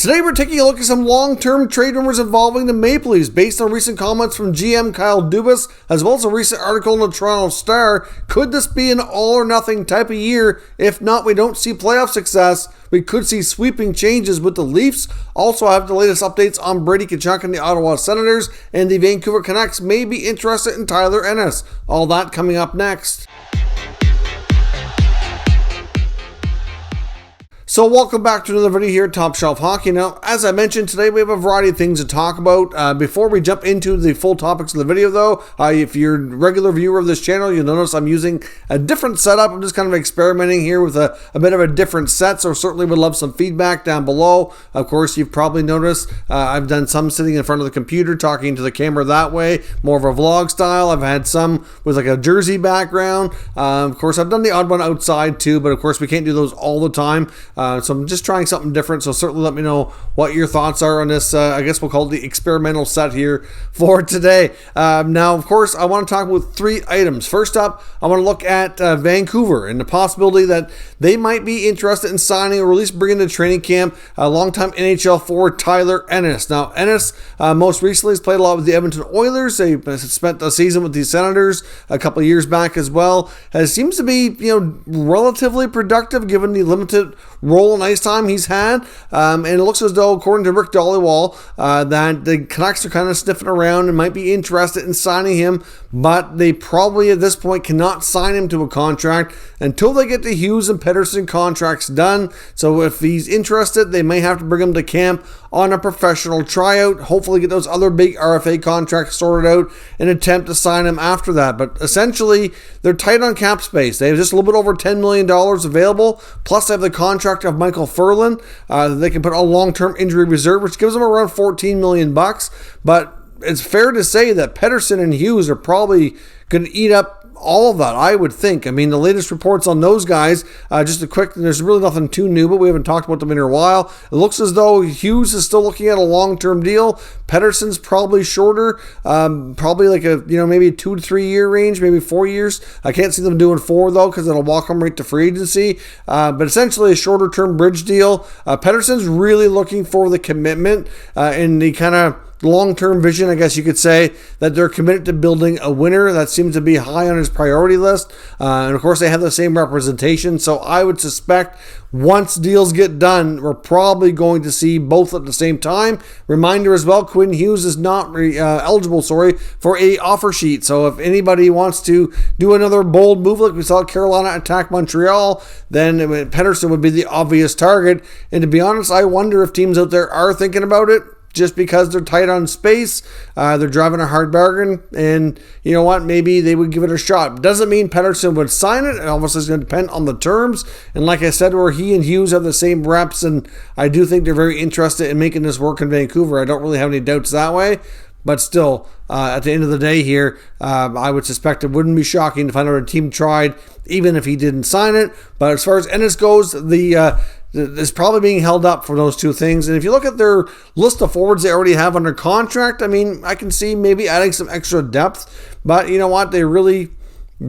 Today we're taking a look at some long-term trade rumors involving the Maple Leafs based on recent comments from GM Kyle Dubas, as well as a recent article in the Toronto Star. Could this be an all-or-nothing type of year? If not, we don't see playoff success. We could see sweeping changes with the Leafs. Also, I have the latest updates on Brady, Tkachuk, and the Ottawa Senators, and the Vancouver Canucks may be interested in Tyler Ennis. All that coming up next. So welcome back to another video here at Top Shelf Hockey. Now, as I mentioned, today we have a variety of things to talk about. Before we jump into the full topics of the video though, if you're a regular viewer of this channel, you'll notice I'm using a different setup. I'm just kind of experimenting here with a bit of a different set, so certainly would love some feedback down below. Of course, you've probably noticed I've done some sitting in front of the computer, talking to the camera that way, more of a vlog style. I've had some with like a jersey background. Of course, I've done the odd one outside too, but of course we can't do those all the time. So I'm just trying something different, so certainly let me know what your thoughts are on this, I guess we'll call it the experimental set here for today. Now, of course, I want to talk about three items. First up, I want to look at Vancouver and the possibility that they might be interested in signing or at least bringing to training camp a longtime NHL forward Tyler Ennis. Now, Ennis most recently has played a lot with the Edmonton Oilers. They spent a season with the Senators a couple of years back as well. Seems to be, relatively productive given the limited role and ice time he's had, and it looks as though, according to Rick Dollywall, that the Canucks are kind of sniffing around and might be interested in signing him, but they probably at this point cannot sign him to a contract until they get the Hughes and Pettersson contracts done. So if he's interested, they may have to bring him to camp on a professional tryout, hopefully get those other big RFA contracts sorted out and attempt to sign him after that. But essentially, they're tight on cap space. They have just a little bit over $10 million available, plus they have the contract of Michael Furlan. They can put a long-term injury reserve, which gives them around $14 million. But it's fair to say that Pettersson and Hughes are probably going to eat up all of that, I would think. I mean, the latest reports on those guys, just a quick, there's really nothing too new, but we haven't talked about them in a while. It looks as though Hughes is still looking at a long-term deal. Pettersson's probably shorter, probably like a, maybe a 2 to 3 year range, maybe 4 years. I can't see them doing 4 though, because it'll walk them right to free agency. But essentially a shorter term bridge deal. Pettersson's really looking for the commitment and the kind of long-term vision, I guess you could say, that they're committed to building a winner. That seems to be high on his priority list. And of course, they have the same representation. So I would suspect once deals get done, we're probably going to see both at the same time. Reminder as well, Quinn Hughes is not eligible for a offer sheet. So if anybody wants to do another bold move like we saw Carolina attack Montreal, then Pettersson would be the obvious target. And to be honest, I wonder if teams out there are thinking about it, just because they're tight on space. They're driving a hard bargain, and you know what, maybe they would give it a shot. Doesn't mean Pettersson would sign it. It obviously is going to depend on the terms, and like I said, where he and Hughes have the same reps, and I do think they're very interested in making this work in Vancouver. I don't really have any doubts that way, but still, at the end of the day here, I would suspect it wouldn't be shocking to find out a team tried, even if he didn't sign it. But as far as Ennis goes, is probably being held up for those two things. And if you look at their list of forwards they already have under contract, I mean, I can see maybe adding some extra depth, but you know what? They really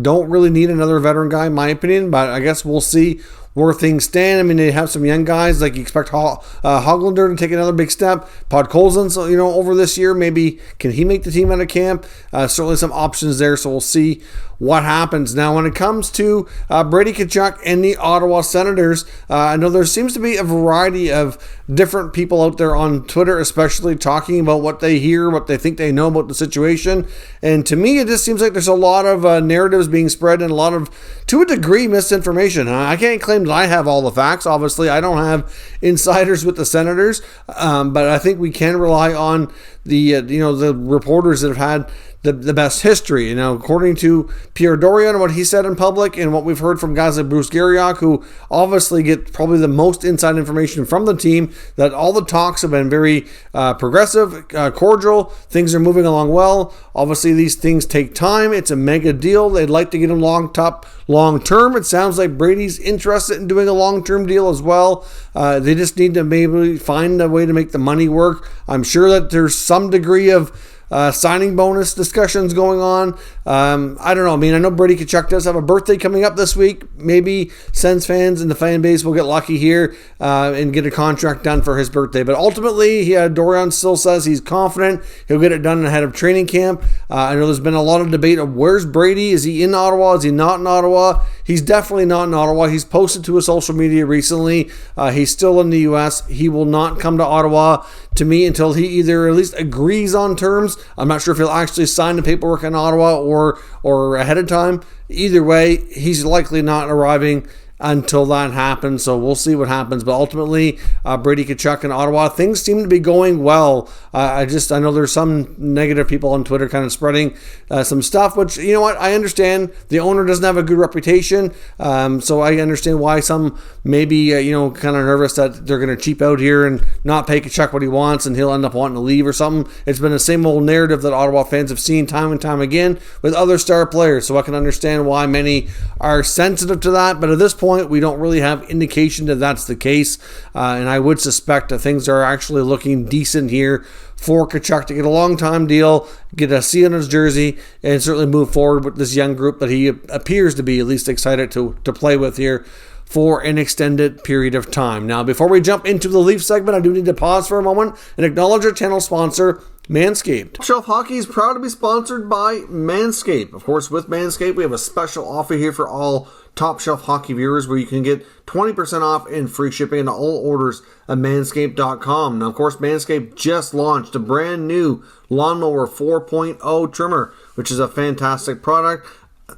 don't really need another veteran guy, in my opinion, but I guess we'll see where things stand. I mean, they have some young guys, like you expect Höglander to take another big step. Podkolzin, over this year, maybe can he make the team out of camp? Certainly some options there, so we'll see what happens. Now, when it comes to Brady, Tkachuk and the Ottawa Senators, I know there seems to be a variety of different people out there on Twitter, especially talking about what they hear, what they think they know about the situation. And to me, it just seems like there's a lot of narratives being spread and a lot of, to a degree, misinformation. I can't claim that I have all the facts. Obviously, I don't have insiders with the Senators, but I think we can rely on the reporters that have had the best history. According to Pierre Dorion, what he said in public and what we've heard from guys like Bruce Garriock, who obviously get probably the most inside information from the team, that all the talks have been very progressive, cordial. Things are moving along well. Obviously, these things take time. It's a mega deal. They'd like to get him long term. It sounds like Brady's interested in doing a long-term deal as well. They just need to maybe find a way to make the money work. I'm sure that there's some degree of signing bonus discussions going on. I don't know. I mean, I know Brady Tkachuk does have a birthday coming up this week. Maybe Sens fans and the fan base will get lucky here and get a contract done for his birthday. But ultimately, Dorian still says he's confident he'll get it done ahead of training camp. I know there's been a lot of debate of where's Brady? Is he in Ottawa? Is he not in Ottawa? He's definitely not in Ottawa. He's posted to his social media recently. He's still in the U.S. He will not come to Ottawa, to me, until he either at least agrees on terms. I'm not sure if he'll actually sign the paperwork in Ottawa or ahead of time. Either way, he's likely not arriving until that happens, so we'll see what happens. But ultimately, Brady Tkachuk in Ottawa, things seem to be going well. I know there's some negative people on Twitter kind of spreading some stuff, which, you know what, I understand. The owner doesn't have a good reputation, so I understand why some may be kind of nervous that they're going to cheap out here and not pay Tkachuk what he wants and he'll end up wanting to leave or something. It's been the same old narrative that Ottawa fans have seen time and time again with other star players, so I can understand why many are sensitive to that. But at this point, we don't really have indication that that's the case, and I would suspect that things are actually looking decent here for Tkachuk to get a long-time deal, get a C on his jersey, and certainly move forward with this young group that he appears to be at least excited to play with here for an extended period of time. Now, before we jump into the Leaf segment, I do need to pause for a moment and acknowledge our channel sponsor, Manscaped. Top Shelf Hockey is proud to be sponsored by Manscaped. Of course, with Manscaped, we have a special offer here for all Top Shelf Hockey viewers where you can get 20% off and free shipping on all orders at manscaped.com. Now, of course, Manscaped just launched a brand new Lawnmower 4.0 trimmer, which is a fantastic product.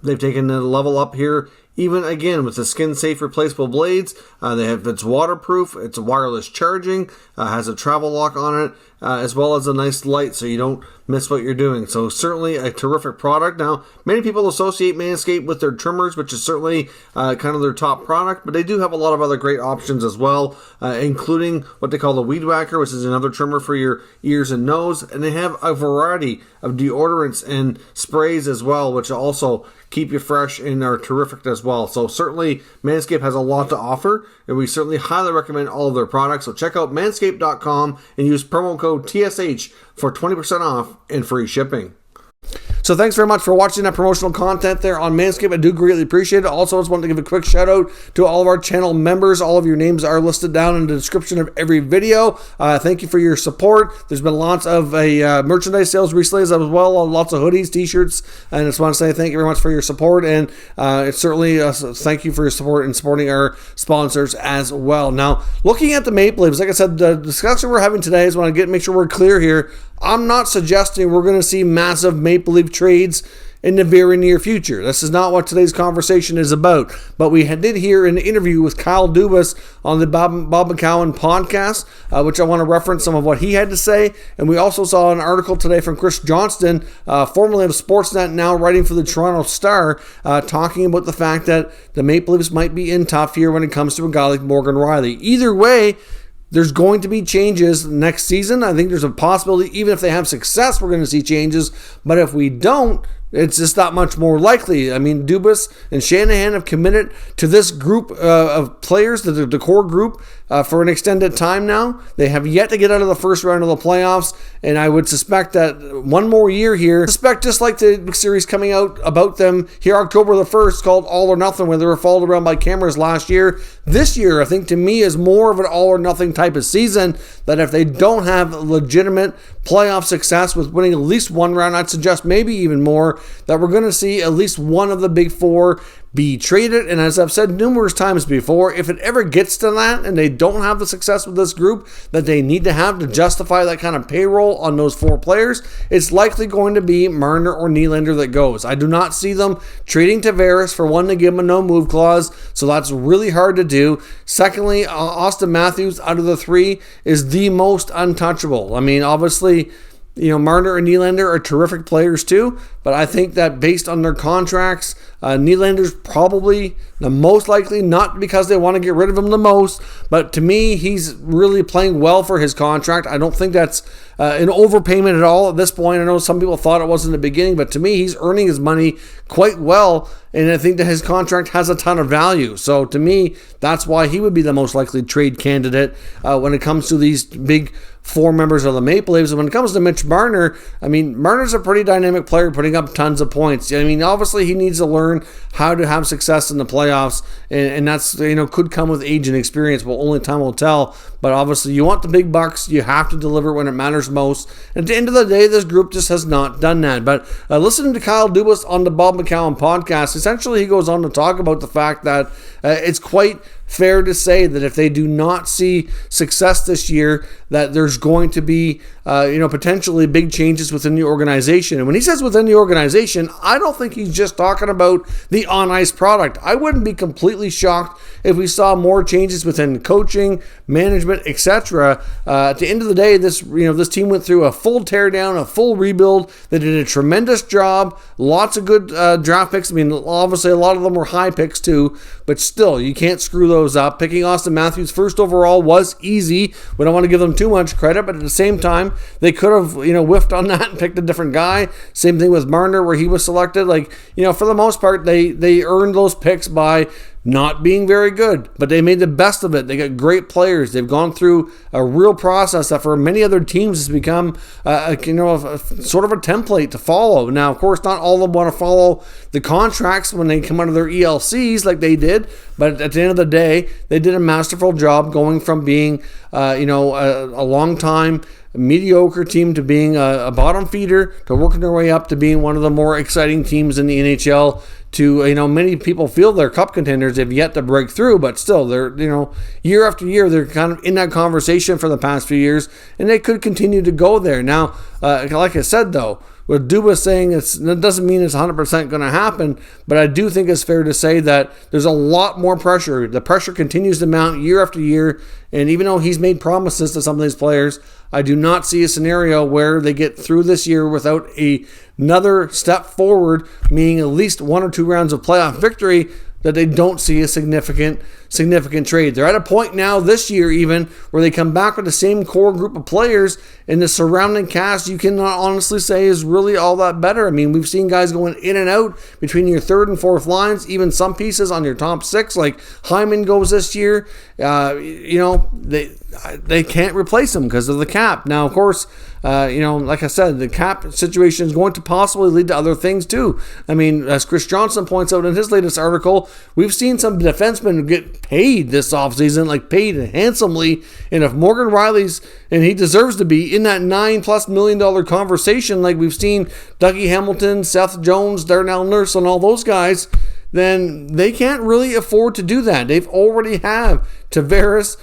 They've taken the level up here even again with the skin-safe replaceable blades. It's waterproof, it's wireless charging, has a travel lock on it, as well as a nice light so you don't miss what you're doing. So certainly a terrific product. Now, many people associate Manscaped with their trimmers, which is certainly kind of their top product, but they do have a lot of other great options as well, including what they call the Weed Whacker, which is another trimmer for your ears and nose. And they have a variety of deodorants and sprays as well, which also keep you fresh and are terrific as well. So certainly Manscaped has a lot to offer, and we certainly highly recommend all of their products. So check out manscaped.com and use promo code TSH for 20% off and free shipping. So thanks very much for watching that promotional content there on Manscaped. I do greatly appreciate it. Also, I just wanted to give a quick shout out to all of our channel members. All of your names are listed down in the description of every video. Thank you for your support. There's been lots of merchandise sales recently as well, lots of hoodies, t-shirts, and I just want to say thank you very much for your support, and it's certainly thank you for your support and supporting our sponsors as well. Now, looking at the Maple Leafs, like I said, the discussion we're having today is want to make sure we're clear here. I'm not suggesting we're going to see massive Maple Leaf trades in the very near future. This is not what today's conversation is about. But we did hear an interview with Kyle Dubas on the Bob McCown podcast, which I want to reference some of what he had to say. And we also saw an article today from Chris Johnston, formerly of Sportsnet, now writing for the Toronto Star, talking about the fact that the Maple Leafs might be in tough here when it comes to a guy like Morgan Rielly. Either way, there's going to be changes next season. I think there's a possibility, even if they have success, we're going to see changes. But if we don't, it's just that much more likely. I mean, Dubas and Shanahan have committed to this group of players, the core group, for an extended time now. They have yet to get out of the first round of the playoffs, and I would suspect that one more year here, just like the series coming out about them here October the 1st called All or Nothing, where they were followed around by cameras last year. This year, I think, to me, is more of an all or nothing type of season, that if they don't have legitimate playoff success with winning at least one round, I'd suggest maybe even more, that we're going to see at least one of the big four be traded. And as I've said numerous times before, if it ever gets to that and they don't have the success with this group that they need to have to justify that kind of payroll on those four players, it's likely going to be Marner or Nylander that goes. I do not see them trading Tavares for one to give him a no-move clause, so that's really hard to do. Secondly, Austin Matthews out of the three is the most untouchable. I mean, obviously, Marner and Nylander are terrific players too, but I think that based on their contracts, Nylander's probably the most likely, not because they want to get rid of him the most, but to me, he's really playing well for his contract. I don't think that's an overpayment at all at this point. I know some people thought it was in the beginning, but to me, he's earning his money quite well, and I think that his contract has a ton of value. So to me, that's why he would be the most likely trade candidate when it comes to these big four members of the Maple Leafs. And when it comes to Mitch Marner, I mean, Marner's a pretty dynamic player, putting up tons of points. I mean, obviously he needs to learn how to have success in the playoffs, and that's, could come with age and experience. Well, only time will tell. But obviously, you want the big bucks. You have to deliver when it matters most. And at the end of the day, this group just has not done that. But listening to Kyle Dubas on the Bob McCown podcast, essentially he goes on to talk about the fact that it's quite fair to say that if they do not see success this year, that there's going to be, potentially big changes within the organization. And when he says within the organization, I don't think he's just talking about the on-ice product. I wouldn't be completely shocked if we saw more changes within coaching, management, etc. At the end of the day, this team went through a full teardown, a full rebuild. They did a tremendous job. Lots of good draft picks. I mean, obviously a lot of them were high picks too, but still, you can't screw those up. Picking Austin Matthews first overall was easy. We don't want to give them too much credit, but at the same time, they could have, whiffed on that and picked a different guy. Same thing with Marner, where he was selected. For the most part, they earned those picks by not being very good, but they made the best of it. They got great players. They've gone through a real process that for many other teams has become sort of a template to follow. Now, of course, not all of them want to follow the contracts when they come out of their ELCs like they did, but at the end of the day, they did a masterful job going from being a long time mediocre team to being a bottom feeder to working their way up to being one of the more exciting teams in the NHL. To many people feel they're cup contenders. They've yet to break through, but still, they're year after year they're kind of in that conversation for the past few years, and they could continue to go there. Now, like I said though, what Dubas saying, that doesn't mean it's 100% going to happen, but I do think it's fair to say that there's a lot more pressure. The pressure continues to mount year after year, and even though he's made promises to some of these players, I do not see a scenario where they get through this year without another step forward, meaning at least 1 or 2 rounds of playoff victory, that they don't see a significant trade. They're at a point now this year even where they come back with the same core group of players, and the surrounding cast you cannot honestly say is really all that better. I mean, we've seen guys going in and out between your third and fourth lines, even some pieces on your top 6, like Hyman goes this year. They can't replace him because of the cap. Now, of course, like I said, the cap situation is going to possibly lead to other things too. I mean, as Chris Johnson points out in his latest article, we've seen some defensemen get paid this offseason, paid handsomely. And if Morgan Riley's, and he deserves to be, in that $9+ million conversation, like we've seen Dougie Hamilton, Seth Jones, Darnell Nurse, and all those guys, then they can't really afford to do that. They've already have Tavares,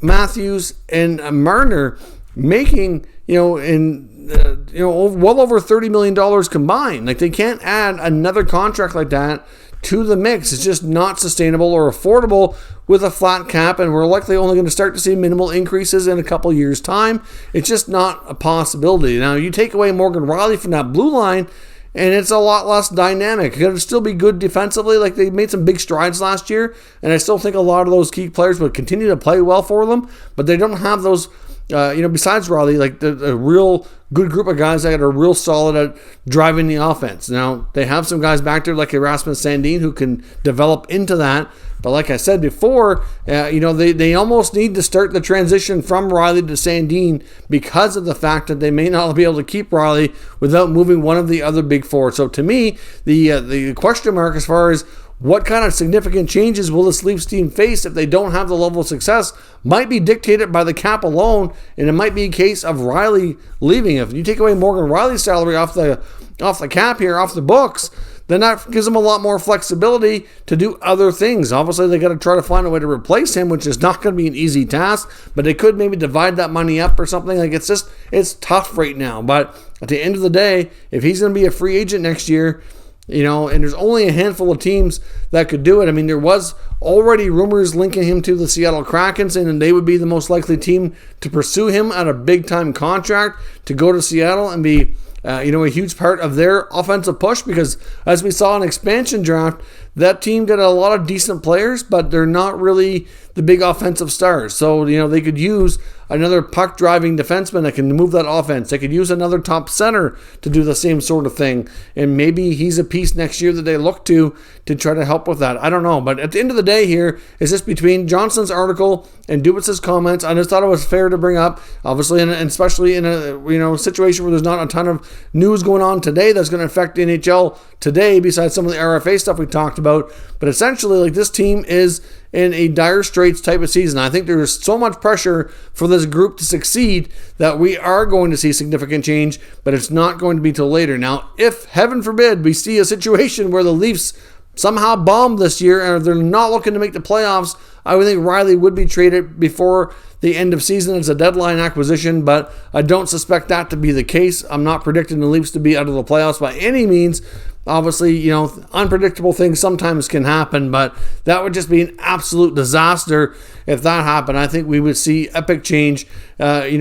Matthews, and Marner making, well over $30 million combined. They can't add another contract like that to the mix. It's just not sustainable or affordable with a flat cap, and we're likely only going to start to see minimal increases in a couple years' time. It's just not a possibility. Now, you take away Morgan Riley from that blue line, and it's a lot less dynamic. It's going to still be good defensively. They made some big strides last year, and I still think a lot of those key players would continue to play well for them, but they don't have those, besides Riley, the real good group of guys that are real solid at driving the offense. Now, they have some guys back there like Erasmus Sandin who can develop into that. But like I said before, they almost need to start the transition from Riley to Sandin because of the fact that they may not be able to keep Riley without moving one of the other big four. So to me, the question mark as far as what kind of significant changes will this Leafs team face if they don't have the level of success might be dictated by the cap alone, and it might be a case of Riley leaving. If you take away Morgan Riley's salary off the cap here, off the books, then that gives them a lot more flexibility to do other things. Obviously, they got to try to find a way to replace him, which is not going to be an easy task, but they could maybe divide that money up or something. It's tough right now. But at the end of the day, if he's going to be a free agent next year, and there's only a handful of teams that could do it. I mean, there was already rumors linking him to the Seattle Kraken, saying they would be the most likely team to pursue him at a big-time contract to go to Seattle and be, a huge part of their offensive push, because as we saw in expansion draft, that team got a lot of decent players, but they're not really the big offensive stars. So, they could use another puck-driving defenseman that can move that offense. They could use another top center to do the same sort of thing. And maybe he's a piece next year that they look to try to help with that. I don't know. But at the end of the day here, is this between Johnson's article and Dubas's comments? I just thought it was fair to bring up, obviously, and especially in a situation where there's not a ton of news going on today that's going to affect the NHL today, besides some of the RFA stuff we talked about. But essentially, this team is in a dire straits type of season. I think there's so much pressure for this group to succeed that we are going to see significant change, but it's not going to be till later. Now, if, heaven forbid, we see a situation where the Leafs somehow bomb this year and they're not looking to make the playoffs, I would think Riley would be traded before the end of season as a deadline acquisition, but I don't suspect that to be the case. I'm not predicting the Leafs to be out of the playoffs by any means. Obviously, unpredictable things sometimes can happen, but that would just be an absolute disaster if that happened. I think we would see epic change, I'm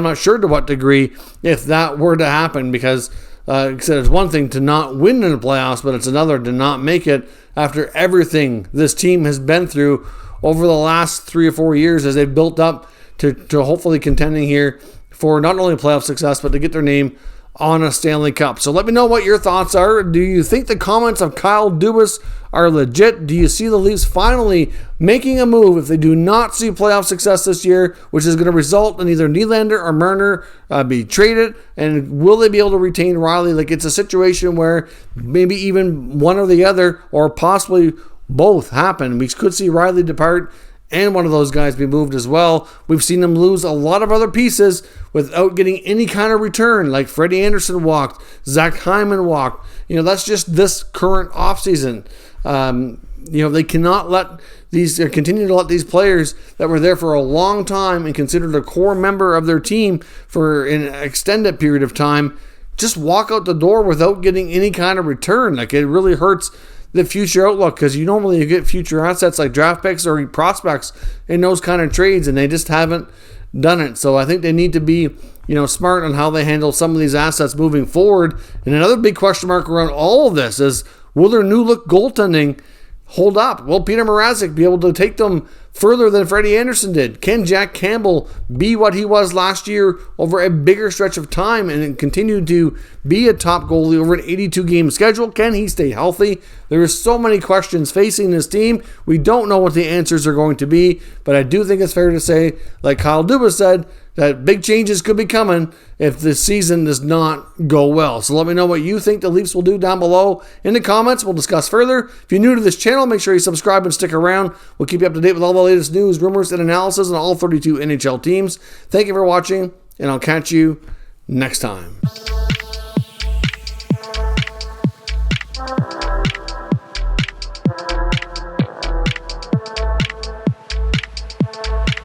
not sure to what degree if that were to happen, because like I said, it's one thing to not win in the playoffs, but it's another to not make it after everything this team has been through over the last 3 or 4 years as they've built up to hopefully contending here for not only playoff success, but to get their name on a Stanley Cup. So let me know what your thoughts are. Do you think the comments of Kyle Dubas are legit? Do you see the Leafs finally making a move if they do not see playoff success this year, which is going to result in either Nylander or Marner be traded? And will they be able to retain Riley? It's a situation where maybe even one or the other, or possibly both, happen. We could see Riley depart and one of those guys be moved as well. We've seen them lose a lot of other pieces without getting any kind of return, like Freddie Anderson walked, Zach Hyman walked. That's just this current offseason. They cannot continue to let these players that were there for a long time and considered a core member of their team for an extended period of time just walk out the door without getting any kind of return. It really hurts the future outlook, because you normally get future assets like draft picks or prospects in those kind of trades, and they just haven't done it. So I think they need to be smart on how they handle some of these assets moving forward. And another big question mark around all of this is, will their new look goaltending hold up? Will Peter Mrazek be able to take them further than Freddie Anderson did? Can Jack Campbell be what he was last year over a bigger stretch of time and continue to be a top goalie over an 82-game schedule? Can he stay healthy? There are so many questions facing this team. We don't know what the answers are going to be, but I do think it's fair to say, like Kyle Dubas said, that big changes could be coming if the season does not go well. So let me know what you think the Leafs will do down below in the comments. We'll discuss further. If you're new to this channel, make sure you subscribe and stick around. We'll keep you up to date with all the latest news, rumors, and analysis on all 32 NHL teams. Thank you for watching, and I'll catch you next time.